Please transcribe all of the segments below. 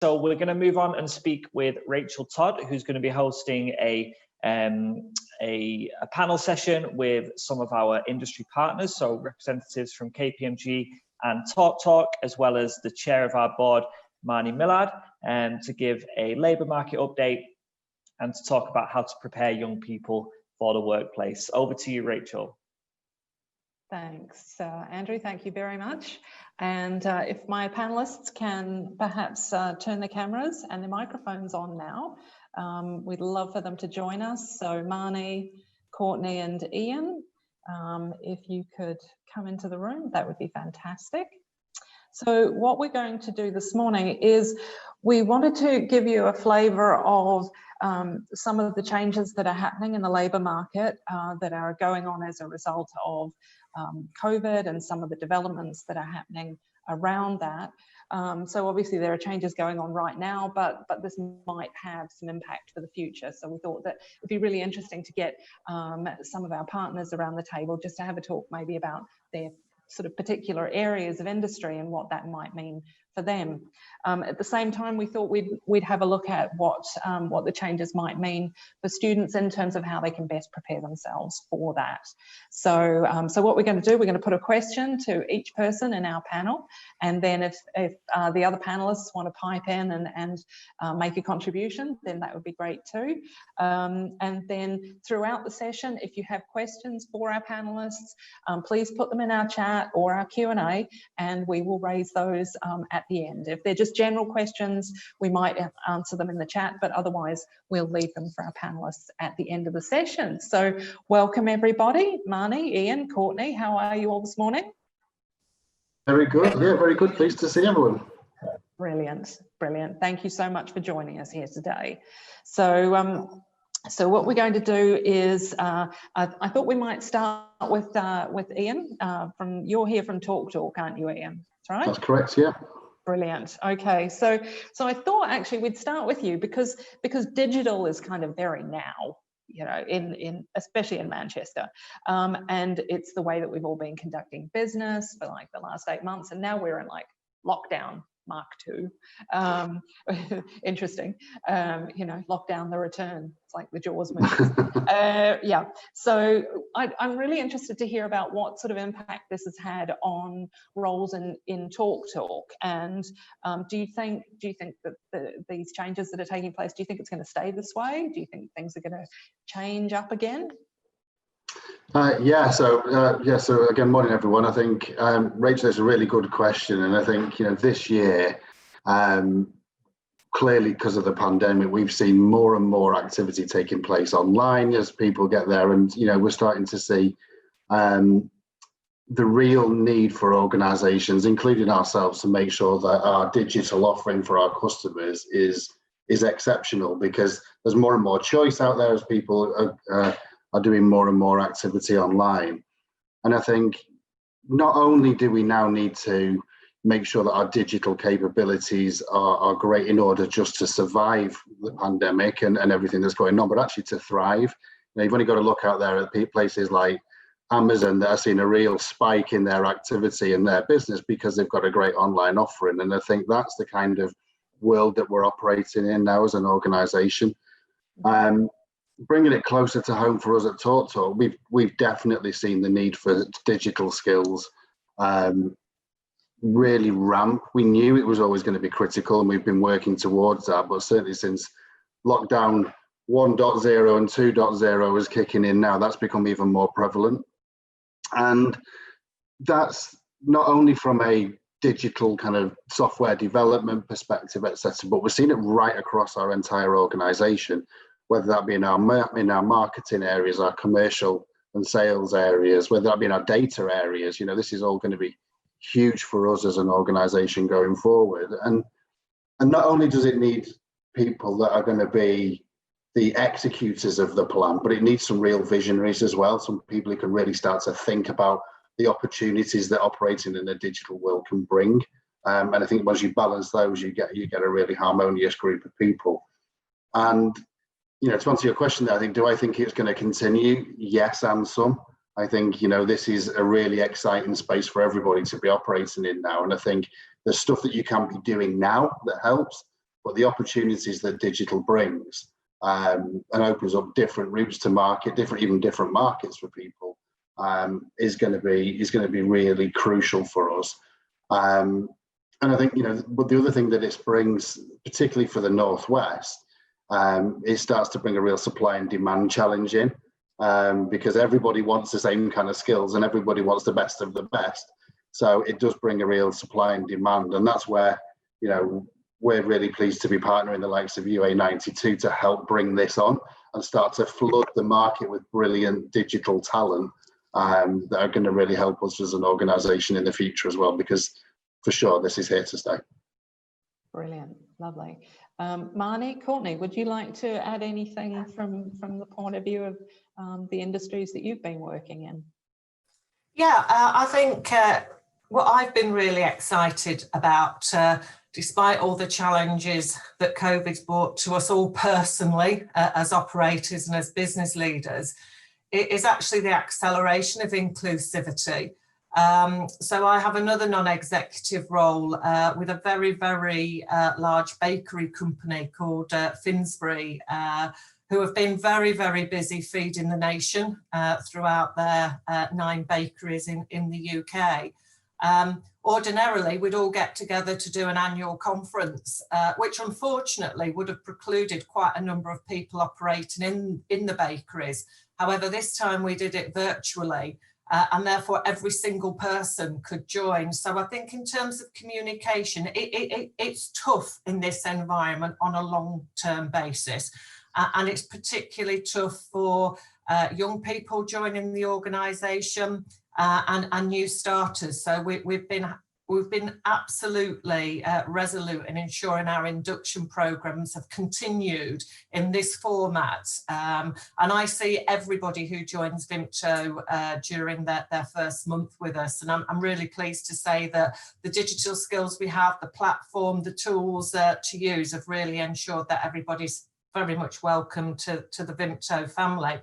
So we're going to move on and speak with Rachel Todd, who's going to be hosting a panel session with some of our industry partners, so representatives from KPMG and TalkTalk, as well as the chair of our board, Marnie Millard, to give a labour market update and to talk about how to prepare young people for the workplace. Over to you, Rachel. Thanks, Andrew. Thank you very much. And if my panelists can perhaps turn the cameras and the microphones on now, we'd love for them to join us. So Marnie, Courtney and Ian, if you could come into the room, that would be fantastic. So what we're going to do this morning is we wanted to give you a flavour of some of the changes that are happening in the labour market that are going on as a result of COVID and some of the developments that are happening around that. So obviously there are changes going on right now, but this might have some impact for the future. So we thought that it'd be really interesting to get some of our partners around the table just to have a talk maybe about their sort of particular areas of industry and what that might mean for them. At the same time, we thought we'd have a look at what the changes might mean for students in terms of how they can best prepare themselves for that. So, so what we're going to do, we're going to put a question to each person in our panel, and then if the other panelists want to pipe in and make a contribution, then that would be great too. And then throughout the session, if you have questions for our panelists, please put them in our chat or our Q&A, and we will raise those at the end. If they're just general questions, we might answer them in the chat, but otherwise we'll leave them for our panelists at the end of the session. So welcome everybody. Marnie, Ian, Courtney, how are you all this morning? Very good, yeah, very good. Pleased to see everyone. Brilliant, brilliant. Thank you so much for joining us here today. So, so what we're going to do is, I thought we might start with Ian. You're here from TalkTalk, aren't you, Ian? That's right. That's correct. Yeah. Brilliant. Okay, so I thought actually we'd start with you because digital is kind of very now, you know, especially in Manchester, and it's the way that we've all been conducting business for like the last 8 months, and now we're in like lockdown Mark II. Interesting. You know, lockdown the return. It's like the Jaws movies. Yeah. So I'm really interested to hear about what sort of impact this has had on roles in TalkTalk. And do you think that these changes that are taking place, do you think it's going to stay this way? Do you think things are going to change up again? So again, morning everyone. I think Rachel has a really good question, and I think, you know, this year, clearly because of the pandemic, we've seen more and more activity taking place online as people get there, and you know, we're starting to see the real need for organisations, including ourselves, to make sure that our digital offering for our customers is exceptional, because there's more and more choice out there as people are doing more and more activity online. And I think not only do we now need to make sure that our digital capabilities are great in order just to survive the pandemic and everything that's going on, but actually to thrive. You know, you've only got to look out there at places like Amazon that are seeing a real spike in their activity and their business because they've got a great online offering. And I think that's the kind of world that we're operating in now as an organisation. Bringing it closer to home for us at TalkTalk, we've definitely seen the need for digital skills really ramp. We knew it was always going to be critical, and we've been working towards that. But certainly since lockdown 1.0 and 2.0 is kicking in now, that's become even more prevalent. And that's not only from a digital kind of software development perspective, etc., but we're seeing it right across our entire organisation, whether that be in our marketing areas, our commercial and sales areas, whether that be in our data areas. You know, this is all going to be huge for us as an organisation going forward. And not only does it need people that are going to be the executors of the plan, but it needs some real visionaries as well, some people who can really start to think about the opportunities that operating in a digital world can bring. And I think once you balance those, you get a really harmonious group of people. And you know, to answer your question there, do I think it's going to continue? Yes, and some. I think, you know, this is a really exciting space for everybody to be operating in now. And I think there's stuff that you can be doing now that helps. but the opportunities that digital brings and opens up different routes to market, even different markets for people, is going to be really crucial for us. And I think, but the other thing that it brings, particularly for the Northwest, it starts to bring a real supply and demand challenge in, because everybody wants the same kind of skills and everybody wants the best of the best. So it does bring a real supply and demand, and that's where, we're really pleased to be partnering the likes of UA92 to help bring this on and start to flood the market with brilliant digital talent that are going to really help us as an organisation in the future as well, because for sure this is here to stay. Brilliant, lovely. Marnie, Courtney, would you like to add anything from the point of view of the industries that you've been working in? Yeah, I think what I've been really excited about, despite all the challenges that COVID's brought to us all personally as operators and as business leaders, is actually the acceleration of inclusivity. So I have another non-executive role with a very, very large bakery company called Finsbury, who have been very, very busy feeding the nation throughout their 9 bakeries in the UK. Ordinarily, we'd all get together to do an annual conference, which unfortunately would have precluded quite a number of people operating in the bakeries. However, this time we did it virtually, and therefore every single person could join. So I think in terms of communication, it's tough in this environment on a long-term basis. And it's particularly tough for young people joining the organisation and new starters. So we've been absolutely resolute in ensuring our induction programmes have continued in this format. And I see everybody who joins Vimto during their first month with us. And I'm really pleased to say that the digital skills we have, the platform, the tools to use have really ensured that everybody's very much welcome to the Vimto family.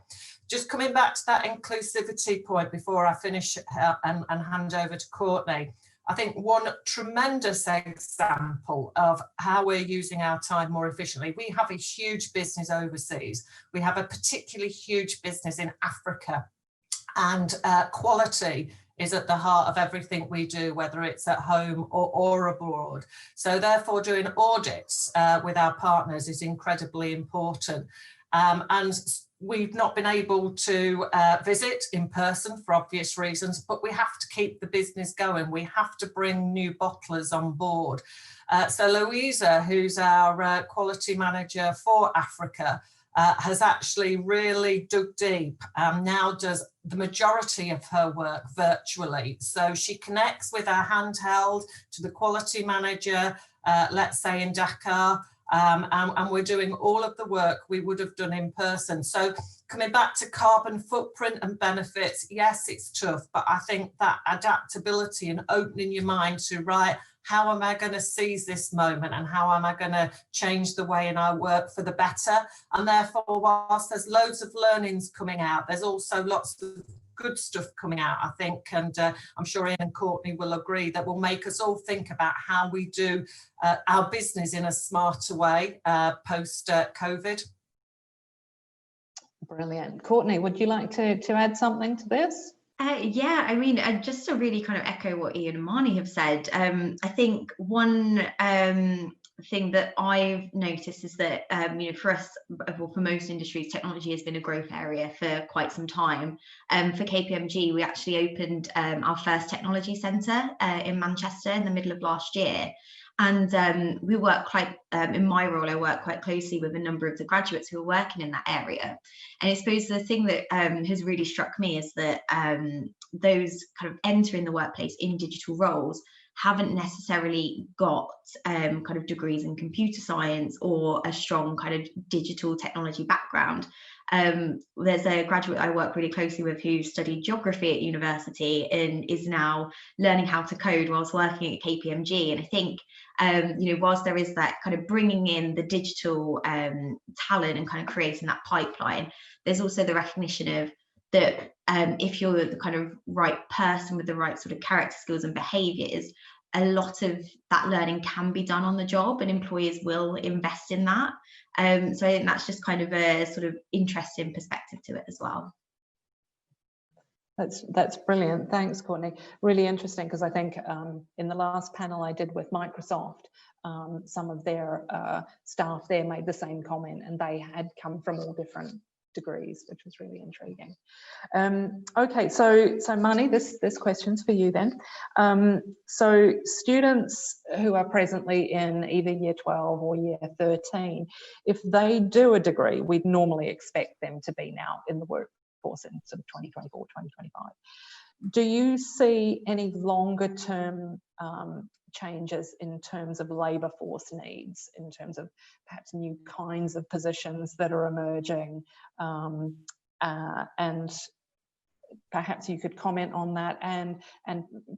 Just coming back to that inclusivity point before I finish and hand over to Courtney, I think one tremendous example of how we're using our time more efficiently, we have a huge business overseas. We have a particularly huge business in Africa, and quality is at the heart of everything we do, whether it's at home or abroad. So therefore doing audits with our partners is incredibly important. And we've not been able to visit in person for obvious reasons, but we have to keep the business going. We have to bring new bottlers on board. So Louisa, who's our quality manager for Africa, has actually really dug deep and now does the majority of her work virtually. So she connects with our handheld to the quality manager, let's say in Dakar, and we're doing all of the work we would have done in person. So coming back to carbon footprint and benefits, yes, it's tough, but I think that adaptability and opening your mind to, right, how am I going to seize this moment and how am I going to change the way in our work for the better? And therefore, whilst there's loads of learnings coming out, there's also lots of good stuff coming out, I think, and I'm sure Ian and Courtney will agree that will make us all think about how we do our business in a smarter way post-COVID. Brilliant. Courtney, would you like to add something to this? Yeah, I mean, just to really kind of echo what Ian and Marnie have said, I think one thing that I've noticed is that, for us, well, for most industries, technology has been a growth area for quite some time. For KPMG, we actually opened our first technology centre in Manchester in the middle of last year. And we work quite, in my role, I work quite closely with a number of the graduates who are working in that area. And I suppose the thing that has really struck me is that those kind of entering the workplace in digital roles haven't necessarily got kind of degrees in computer science or a strong kind of digital technology background. There's a graduate I work really closely with who studied geography at university and is now learning how to code whilst working at KPMG. And I think, whilst there is that kind of bringing in the digital talent and kind of creating that pipeline, there's also the recognition of that if you're the kind of right person with the right sort of character skills and behaviours, a lot of that learning can be done on the job, and employers will invest in that. So I think that's just kind of a sort of interesting perspective to it as well. That's brilliant. Thanks, Courtney. Really interesting, because I think in the last panel I did with Microsoft, some of their staff there made the same comment, and they had come from all different degrees, which was really intriguing. Okay, so Mani, this question's for you then. So students who are presently in either year 12 or year 13, if they do a degree, we'd normally expect them to be now in the workforce in sort of 2024, 2025. Do you see any longer term changes in terms of labour force needs, in terms of perhaps new kinds of positions that are emerging, and perhaps you could comment on that, and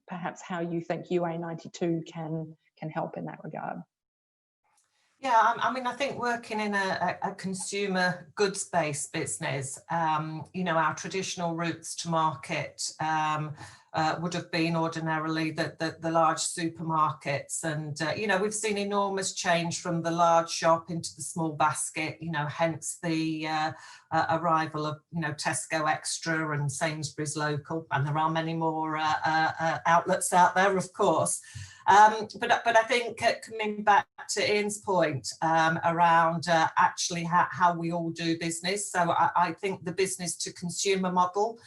perhaps how you think UA92 can help in that regard? Yeah, I mean, I think working in a consumer goods-based business, you know, our traditional routes to market would have been ordinarily the large supermarkets, and you know, we've seen enormous change from the large shop into the small basket, you know, hence the arrival of, you know, Tesco Extra and Sainsbury's Local, and there are many more outlets out there, of course. But I think coming back to Ian's point around actually how we all do business, so I think the business to consumer model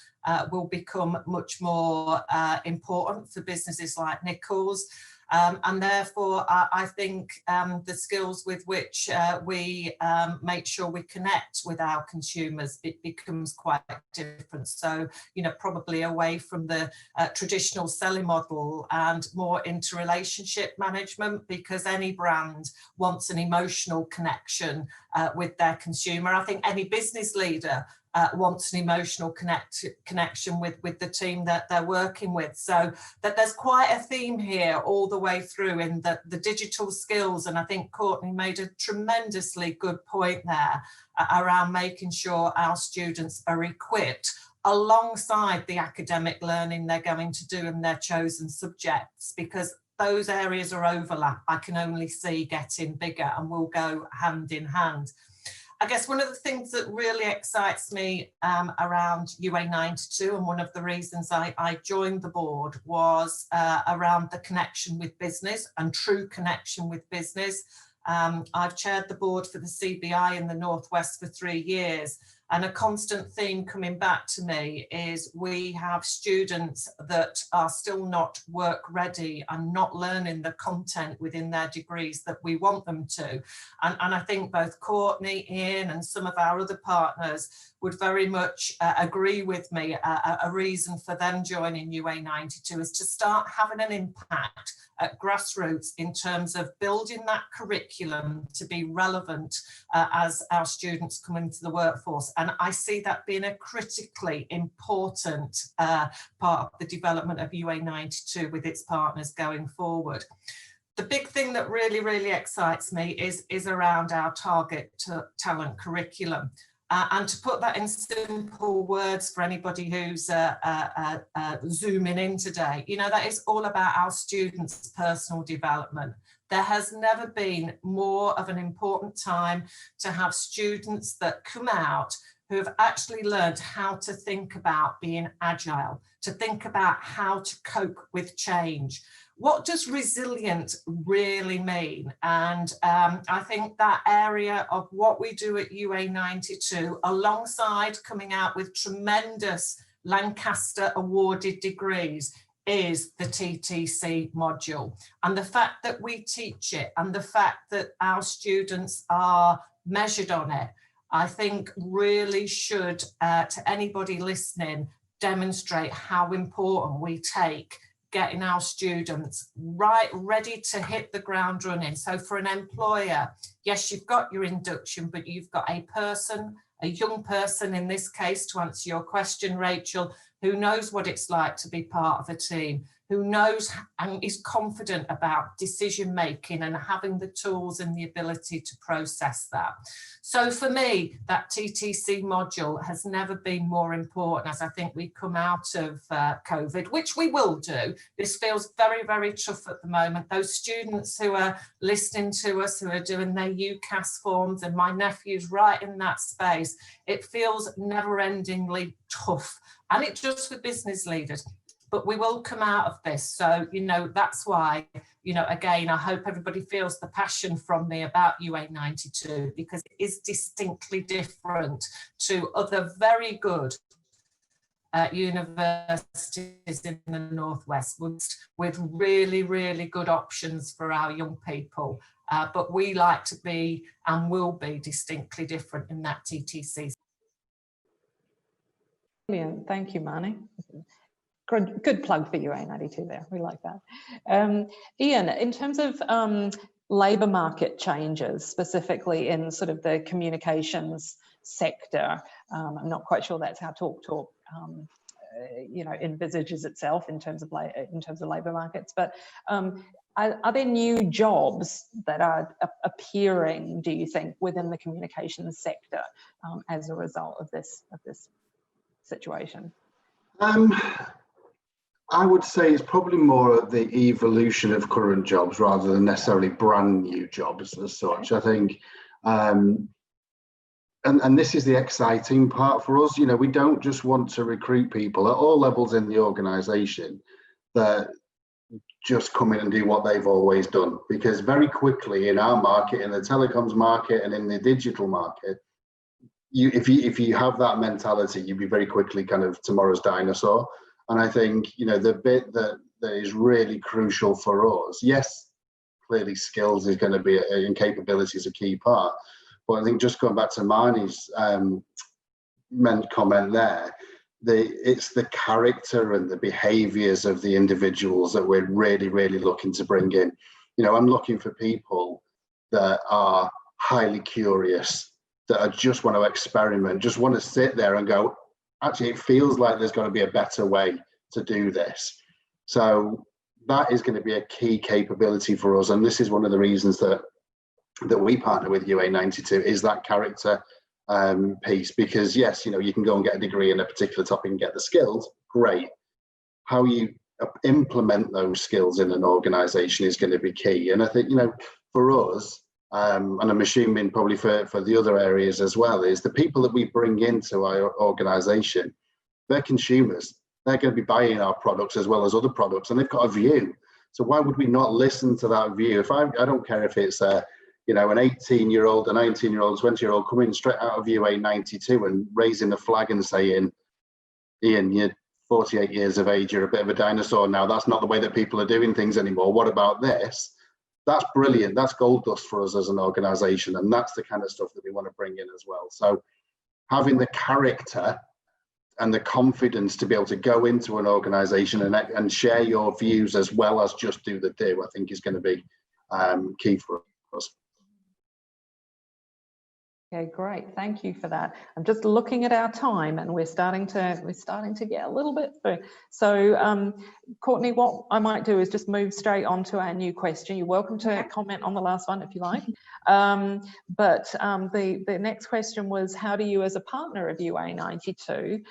will become much more important for businesses like Nichols. And therefore, I think the skills with which we make sure we connect with our consumers, it becomes quite different. So, you know, probably away from the traditional selling model and more into relationship management, because any brand wants an emotional connection with their consumer. I think any business leader wants an emotional connection with the team that they're working with. So that there's quite a theme here all the way through in the digital skills. And I think Courtney made a tremendously good point there around making sure our students are equipped alongside the academic learning they're going to do in their chosen subjects, because those areas are overlap. I can only see getting bigger and will go hand in hand. I guess one of the things that really excites me around UA92, and one of the reasons I joined the board, was around the connection with business and true connection with business. I've chaired the board for the CBI in the Northwest for 3 years, and a constant theme coming back to me is we have students that are still not work ready and not learning the content within their degrees that we want them to. And I think both Courtney, Ian and some of our other partners would very much agree with me. A reason for them joining UA92 is to start having an impact at grassroots in terms of building that curriculum to be relevant as our students come into the workforce. And I see that being a critically important part of the development of UA92 with its partners going forward. The big thing that really, really excites me is around our target talent curriculum. And to put that in simple words for anybody who's zooming in today, you know, that is all about our students' personal development. There has never been more of an important time to have students that come out who have actually learned how to think about being agile, to think about how to cope with change. What does resilient really mean? And I think that area of what we do at UA92, alongside coming out with tremendous Lancaster awarded degrees, is the TTC module. And the fact that we teach it and the fact that our students are measured on it, I think really should, to anybody listening, demonstrate how important we take getting our students ready to hit the ground running. So for an employer, yes, you've got your induction, but you've got a person, a young person in this case, to answer your question, Rachel, who knows what it's like to be part of a team, who knows and is confident about decision making and having the tools and the ability to process that. So for me, that TTC module has never been more important as I think we come out of COVID, which we will do. This feels very, very tough at the moment. Those students who are listening to us, who are doing their UCAS forms, and my nephew's right in that space, it feels never-endingly tough. And it does for business leaders. But we will come out of this. So, you know, that's why, you know, again, I hope everybody feels the passion from me about UA92, because it is distinctly different to other very good universities in the Northwest with really, really good options for our young people. But we like to be and will be distinctly different in that TTC. Brilliant. Thank you, Marnie. Good plug for UA92 there. We like that. Ian, in terms of labour market changes, specifically in sort of the communications sector, I'm not quite sure that's how TalkTalk you know, envisages itself in terms of labour markets, but are there new jobs that are appearing, do you think, within the communications sector as a result of this situation? I would say it's probably more the evolution of current jobs rather than necessarily brand new jobs as such. I think, and this is the exciting part for us. You know, we don't just want to recruit people at all levels in the organisation that just come in and do what they've always done, because very quickly in our market, in the telecoms market and in the digital market, if you have that mentality, you'd be very quickly kind of tomorrow's dinosaur. And I think, you know, the bit that is really crucial for us, yes, clearly skills is going to be, and capability is a key part. But I think just going back to Marnie's comment there, it's the character and the behaviours of the individuals that we're really, really looking to bring in. You know, I'm looking for people that are highly curious, that just want to experiment, just want to sit there and go, actually, it feels like there's going to be a better way to do this. So that is going to be a key capability for us. And this is one of the reasons that we partner with UA92, is that character piece. Because yes, you know, you can go and get a degree in a particular topic and get the skills, great. How you implement those skills in an organization is going to be key. And I think, you know, for us, and I'm assuming probably for the other areas as well, is the people that we bring into our organisation, they're consumers. They're going to be buying our products as well as other products, and they've got a view. So why would we not listen to that view? If I don't care if it's you know, an 18-year-old, a 19-year-old, 20-year-old coming straight out of UA92 and raising the flag and saying, Ian, you're 48 years of age, you're a bit of a dinosaur now. That's not the way that people are doing things anymore. What about this? That's brilliant. That's gold dust for us as an organisation, and that's the kind of stuff that we want to bring in as well. So having the character and the confidence to be able to go into an organisation and share your views as well as just do the do, I think is going to be key for us. Okay, great. Thank you for that. I'm just looking at our time, and we're starting to get a little bit through. So, Courtney, what I might do is just move straight on to our new question. You're welcome to comment on the last one if you like. But the next question was, how do you, as a partner of UA92,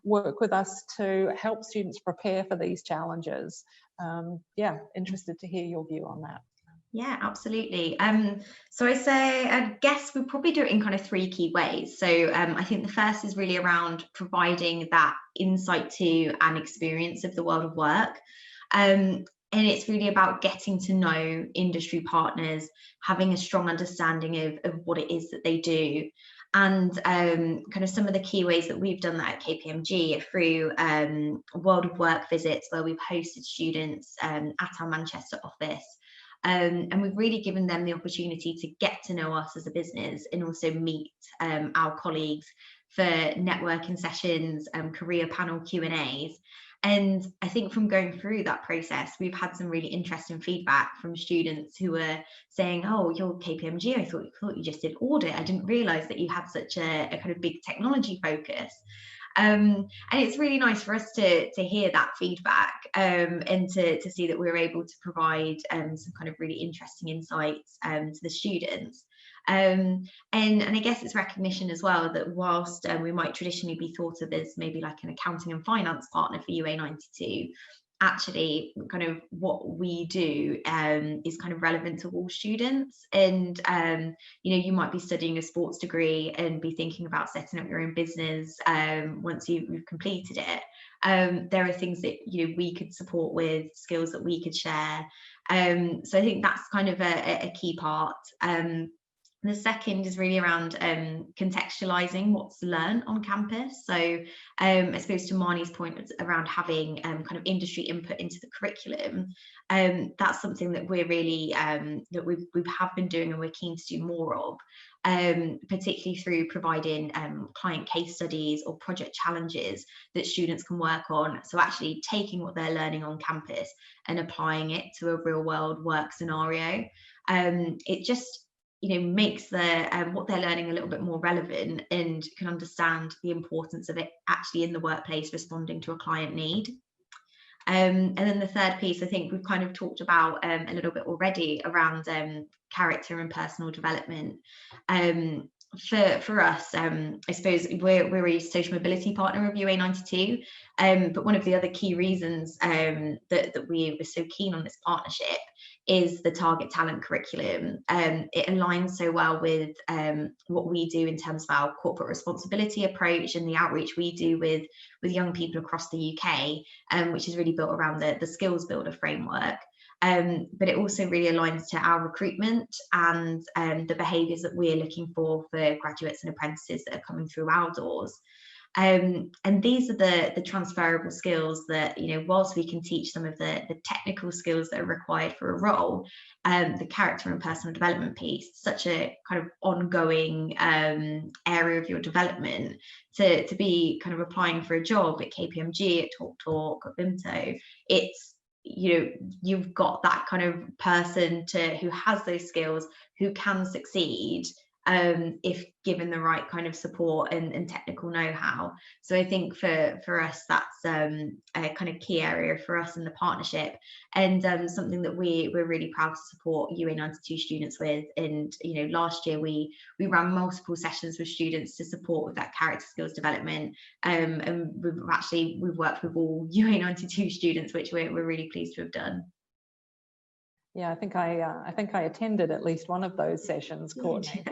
work with us to help students prepare for these challenges? Yeah, interested to hear your view on that. Yeah, absolutely. So I guess we'll probably do it in kind of three key ways. So I think the first is really around providing that insight to and experience of the world of work. And it's really about getting to know industry partners, having a strong understanding of what it is that they do. And kind of some of the key ways that we've done that at KPMG are through world of work visits, where we've hosted students at our Manchester office. And we've really given them the opportunity to get to know us as a business and also meet our colleagues for networking sessions, career panel Q&As. And I think from going through that process, we've had some really interesting feedback from students who were saying, oh, you're KPMG, I thought you just did audit. I didn't realise that you had such a kind of big technology focus. And it's really nice for us to hear that feedback, and to see that we're able to provide some kind of really interesting insights to the students. And I guess it's recognition as well that whilst we might traditionally be thought of as maybe like an accounting and finance partner for UA92, actually kind of what we do is kind of relevant to all students. And you know, you might be studying a sports degree and be thinking about setting up your own business once you've completed it. There are things that, you know, we could support with, skills that we could share. So I think that's kind of a key part. The second is really around contextualizing what's learned on campus. So I suppose to Marnie's point around having kind of industry input into the curriculum, that's something that we're really, that we have been doing and we're keen to do more of, particularly through providing client case studies or project challenges that students can work on. So actually taking what they're learning on campus and applying it to a real world work scenario. It just, you know, makes the what they're learning a little bit more relevant, and can understand the importance of it actually in the workplace responding to a client need. And then the third piece, I think we've kind of talked about a little bit already around character and personal development. For us, I suppose we're a social mobility partner of UA92, but one of the other key reasons that we were so keen on this partnership is the target talent curriculum. It aligns so well with what we do in terms of our corporate responsibility approach and the outreach we do with young people across the UK, which is really built around the skills builder framework. But it also really aligns to our recruitment and the behaviours that we're looking for graduates and apprentices that are coming through our doors. And these are the transferable skills that, you know, whilst we can teach some of the technical skills that are required for a role, the character and personal development piece, such a kind of ongoing area of your development, to be kind of applying for a job at KPMG, at TalkTalk, at Vimto. It's, you know, you've got that kind of person who has those skills, who can succeed if given the right kind of support and technical know-how. So I think for us, that's a kind of key area for us in the partnership, and something that we're really proud to support UA92 students with. And, you know, last year we ran multiple sessions with students to support with that character skills development, and we've worked with all UA92 students, which we're really pleased to have done. Yeah, I think I attended at least one of those sessions, Courtney,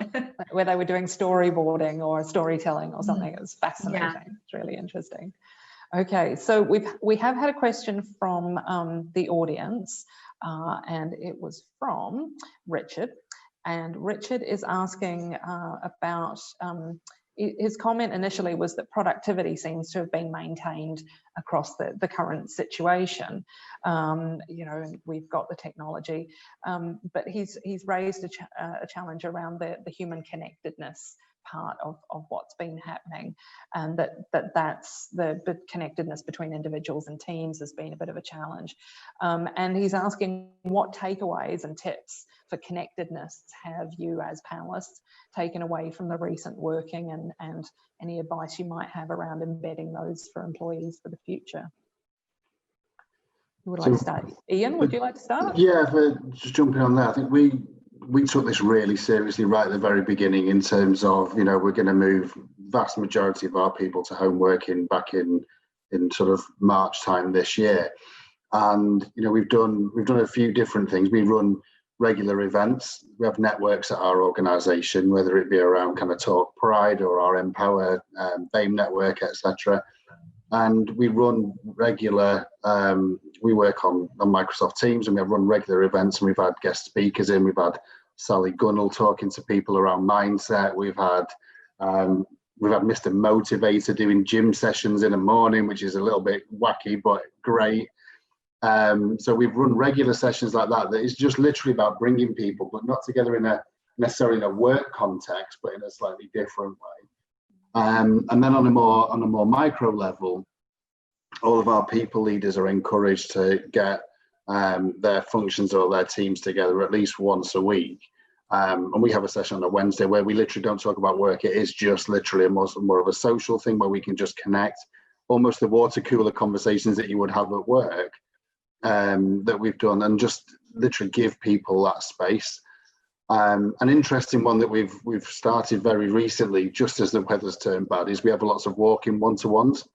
where they were doing storyboarding or storytelling or something. It was fascinating. Yeah. It's really interesting. Okay, so we have had a question from the audience, and it was from Richard. And Richard is asking about, his comment initially was that productivity seems to have been maintained across the current situation. You know, and we've got the technology, but he's raised a challenge around the human connectedness part of what's been happening, and that's the connectedness between individuals and teams has been a bit of a challenge. And he's asking what takeaways and tips for connectedness have you as panelists taken away from the recent working, and any advice you might have around embedding those for employees for the future. Who would like to start? Ian, would you like to start? Yeah, just jumping on that, I think we took this really seriously right at the very beginning, in terms of, you know, we're going to move vast majority of our people to home working back in sort of March time this year. And, you know, we've done a few different things. We run regular events. We have networks at our organisation, whether it be around kind of Talk Pride or our Empower BAME network, etc. And we run regular, we work on Microsoft Teams, and we have run regular events, and we've had guest speakers in. We've had Sally Gunnell talking to people around mindset. We've had Mr. Motivator doing gym sessions in the morning, which is a little bit wacky, but great. So we've run regular sessions like that is just literally about bringing people, but not together necessarily in a work context, but in a slightly different way. And then on a more micro level, all of our people leaders are encouraged to get their functions or their teams together at least once a week, And we have a session on a Wednesday where we literally don't talk about work. It is just literally more of a social thing where we can just connect, almost the water cooler conversations that you would have at work, that we've done, and just literally give people that space. An interesting one that we've started very recently, just as the weather's turned bad, is we have lots of walking one-to-ones.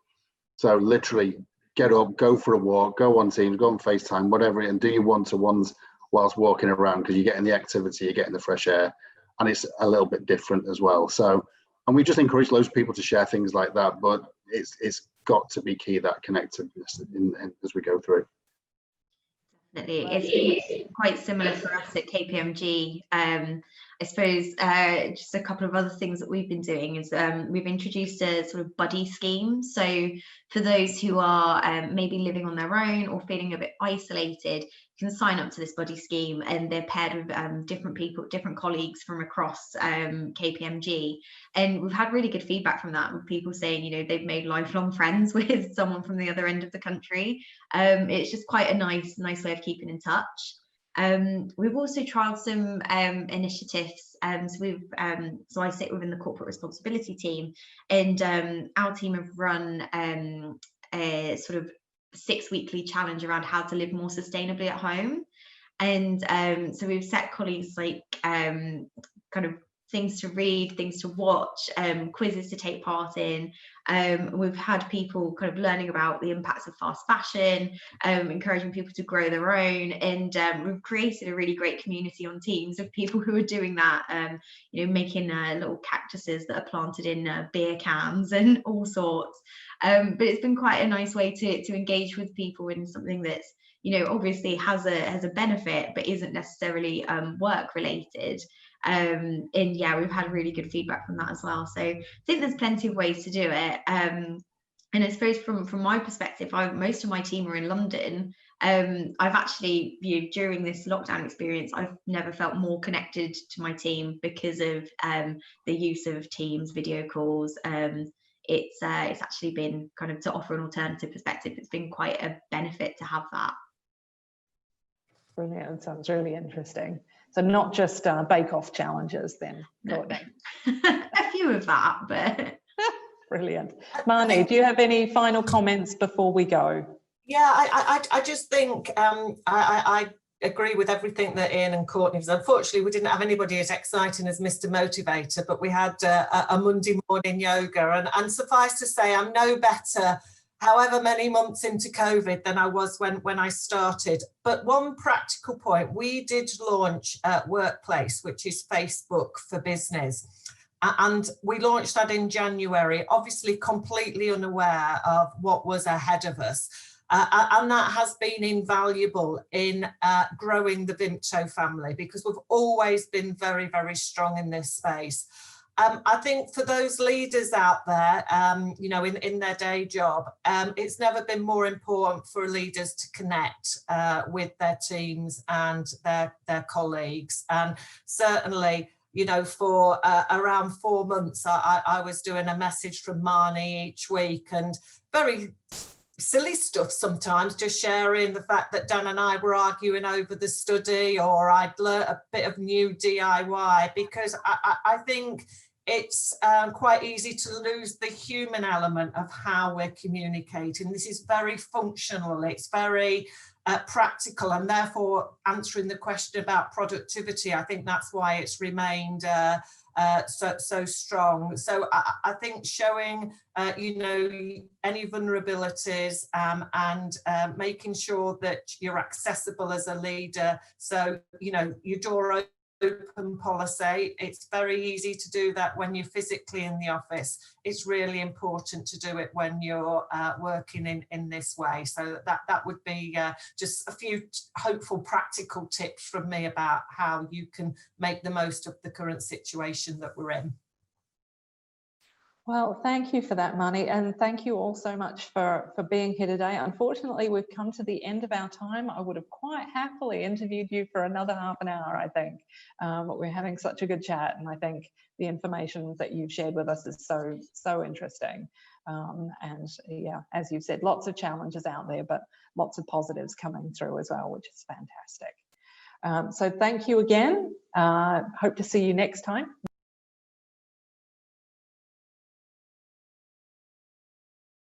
So literally get up, go for a walk, go on Teams, go on FaceTime, whatever, and do your one-to-ones whilst walking around, because you're getting the activity, you're getting the fresh air, and it's a little bit different as well. So, and we just encourage those people to share things like that, but it's got to be key, that connectedness as we go through. Definitely, it's quite similar for us at KPMG. I suppose just a couple of other things that we've been doing is we've introduced a sort of buddy scheme. So for those who are maybe living on their own or feeling a bit isolated, you can sign up to this buddy scheme, and they're paired with different people, different colleagues from across KPMG. And we've had really good feedback from that, with people saying, you know, they've made lifelong friends with someone from the other end of the country. It's just quite a nice way of keeping in touch. We've also trialed some initiatives. So I sit within the corporate responsibility team, and our team have run a sort of 6-weekly challenge around how to live more sustainably at home. And so we've set colleagues like kind of things to read, things to watch, quizzes to take part in. We've had people kind of learning about the impacts of fast fashion, encouraging people to grow their own, and we've created a really great community on Teams of people who are doing that, you know, making little cactuses that are planted in beer cans and all sorts. But it's been quite a nice way to engage with people in something that's, you know, obviously has a benefit, but isn't necessarily work related. And yeah, we've had really good feedback from that as well. So I think there's plenty of ways to do it. And I suppose from my perspective, most of my team are in London. I've actually, you know, during this lockdown experience, I've never felt more connected to my team because of the use of Teams video calls. It's actually been kind of, to offer an alternative perspective, it's been quite a benefit to have that. Brilliant. Sounds really interesting. So not just bake-off challenges then. No. A few of that, but brilliant. Marnie, do you have any final comments before we go? Yeah, I just think I agree with everything that Ian and Courtney said. Unfortunately, we didn't have anybody as exciting as Mr. Motivator, but we had a Monday morning yoga, and suffice to say, I'm no better however many months into COVID than I was when I started. But one practical point, we did launch Workplace, which is Facebook for business. And we launched that in January, obviously completely unaware of what was ahead of us. And that has been invaluable in growing the Vimto family, because we've always been very, very strong in this space. I think for those leaders out there, you know, in their day job, it's never been more important for leaders to connect with their teams and their colleagues. And certainly, you know, for around 4 months, I was doing a message from Marnie each week, and very silly stuff sometimes, just sharing the fact that Dan and I were arguing over the study, or I'd learnt a bit of new DIY, because I think it's quite easy to lose the human element of how we're communicating. This is very functional, it's very practical, and therefore answering the question about productivity, I think that's why it's remained so strong. So I think showing, you know, any vulnerabilities and making sure that you're accessible as a leader. So, you know, your door open policy, it's very easy to do that when you're physically in the office. It's really important to do it when you're working in this way. So that would be just a few hopeful practical tips from me about how you can make the most of the current situation that we're in. Well, thank you for that, Marnie, and thank you all so much for being here today. Unfortunately, we've come to the end of our time. I would have quite happily interviewed you for another half an hour, I think. But we're having such a good chat, and I think the information that you've shared with us is so interesting. And yeah, as you've said, lots of challenges out there, but lots of positives coming through as well, which is fantastic. So thank you again. Hope to see you next time.